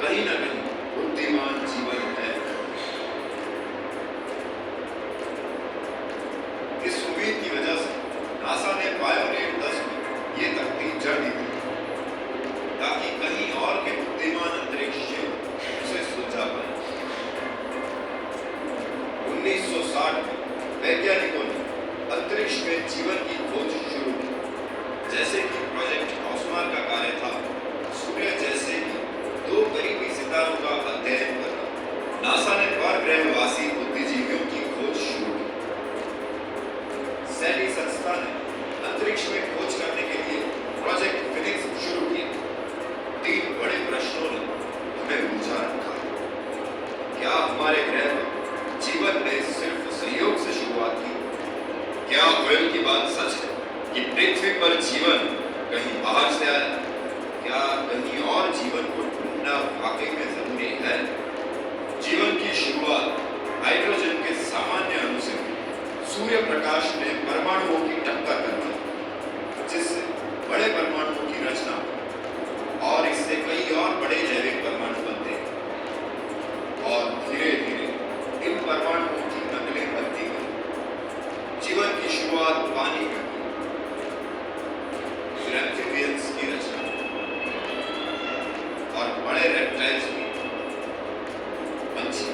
कहीं न कहीं बुद्धिमान जीवन है। इस उम्मीद की वजह से नासा ने पायोनियर 10 में ये तकनीक जड़ दी थी ताकि कहीं और के बुद्धिमान अंतरिक्ष उसे सुलझा पाए। 1960 में वैज्ञानिकों ने अंतरिक्ष में जीवन की खोज शुरू की। जैसे कि प्रोजेक्ट ऑस्मार का कार्य था सूर्य जैसे ही 2 करीबी सितारों का अध्ययन करना, नासा ने परग्रहवासी बुद्धिजीवियों की खोज शुरू की। सैनी संस्था ने अंतरिक्ष में खोज करने के लिए प्रोजेक्ट फिनिक्स शुरू किया। 3 बड़े प्रश्नों ने हमें उलझा रखा। क्या हमारे ग्रह पर जीवन ने सिर्फ सहयोग से शुरुआत की? क्या वेल की बात सच है कि पृथ्वी पर जीवन कहीं बाहर से आया? क्या कहीं और जीवन को ढूंढना वाकई में जरूरी है? जीवन की शुरुआत हाइड्रोजन के सामान्य अणु से हुई। सूर्य प्रकाश ने परमाणुओं की टक्कर करवाई, जिससे बड़े परमाणुओं की रचना हुई और इससे कई और बड़े जैविक परमाणु बनते हैं और धीरे धीरे इन परमाणुओं की नकलें बनती गई। जीवन की शुरुआत पानी में हुई, फिर एम्फीबियंस की रचना और बड़े रेप्टाइल्स की, पंछी,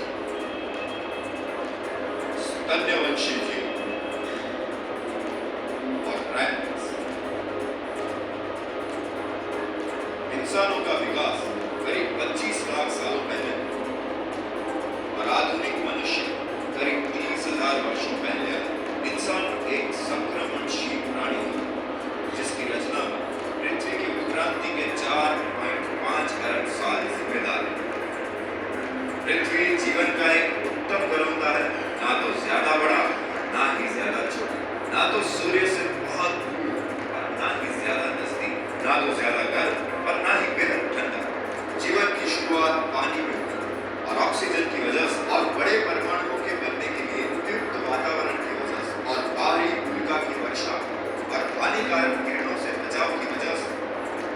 स्तन्यवंशी जीव और प्राइमेट्स। इंसानों का विकास करीब 25 लाख सालों पहले और आधुनिक मनुष्य करीब 30,000 वर्षों पहले। इंसान एक संक्रमणशील प्राणी है जिसकी रचना में पृथ्वी की उत्क्रांति के 4.5 अरब साल जिम्मेदार है। पृथ्वी जीवन का एक उत्तम घरौंदा है, ना तो ज्यादा बड़ा ना ही ज्यादा छोटा, ना तो सूर्य से बहुत दूर और ना ही ज्यादा नजदीक, ना तो ज्यादा गर्म और ना ही बेहद ठंडा। जीवन की शुरुआत पानी में हुई और ऑक्सीजन की वजह से और बड़े परमाणुओं के बनने के लिए उपयुक्त वातावरण की वजह से और भारी उल्का की वर्षा और हानिकारक किरणों से बचाव की वजह से।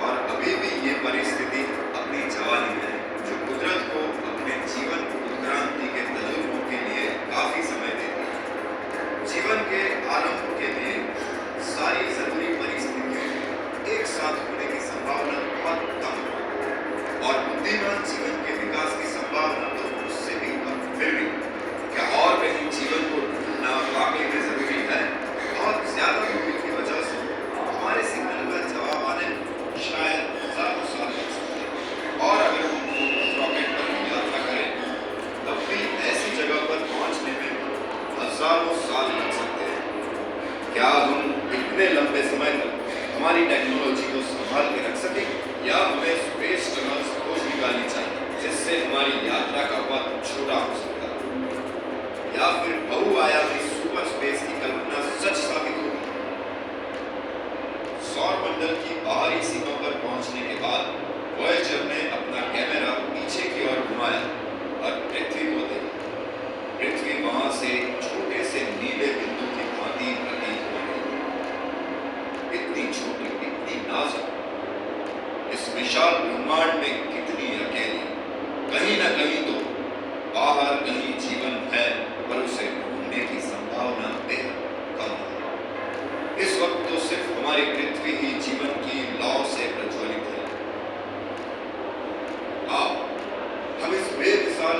और अभी भी ये परिस्थिति अपनी जवानी में है, जो कुदरत को अपने जीवन उत्क्रांति के तजुर्बों के लिए काफी समय देती है। जीवन के आरंभ के लिए सारी जरूरी परिस्थितियों एक साथ होने की संभावना बहुत कम है और बुद्धिमान जीवन के विकास की संभावना तो उससे भी कम। फिर भी क्या और कहीं जीवन को ढूंढना वाकई में जरूरी है? बहुत ज्यादा दूरी की वजह से हमारे सिग्नल का जवाब आने शायद हजारों साल लग सकते हैं और अगर हम रॉकेट पर यात्रा करें तब भी ऐसी जगह पर पहुंचने में हजारों साल लग सकते हैं। क्या हम इतने लंबे समय तक हमारी टेक्नोलॉजी को संभाल के रख सकें या हमें स्पेस टनल्स खोज निकालनी चाहिए जिससे हमारी यात्रा का पथ छोटा हो सकता है? या फिर बहुआयामी सुपर स्पेस की कल्पना सच साबित होगी? सौर मंडल की बाहरी सीमा पर पहुंचने के बाद वॉयेजर ने अपना कैमरा पीछे की ओर घुमाया और पृथ्वी को देखा। पृथ्वी वहां से छोटे से नीले बिंदु की भांति प्रतीत हो रही। इतनी छोटी, इतनी नाजुक, इस विशाल ब्रह्मांड में कितनी अकेली। कहीं न कहीं तो बाहर कहीं जीवन है, पर उसे ढूंढने की संभावना बेहद कम है। इस वक्त तो सिर्फ हमारी पृथ्वी ही जीवन की लौ से प्रज्वलित है। आओ हम इस बेमिसाल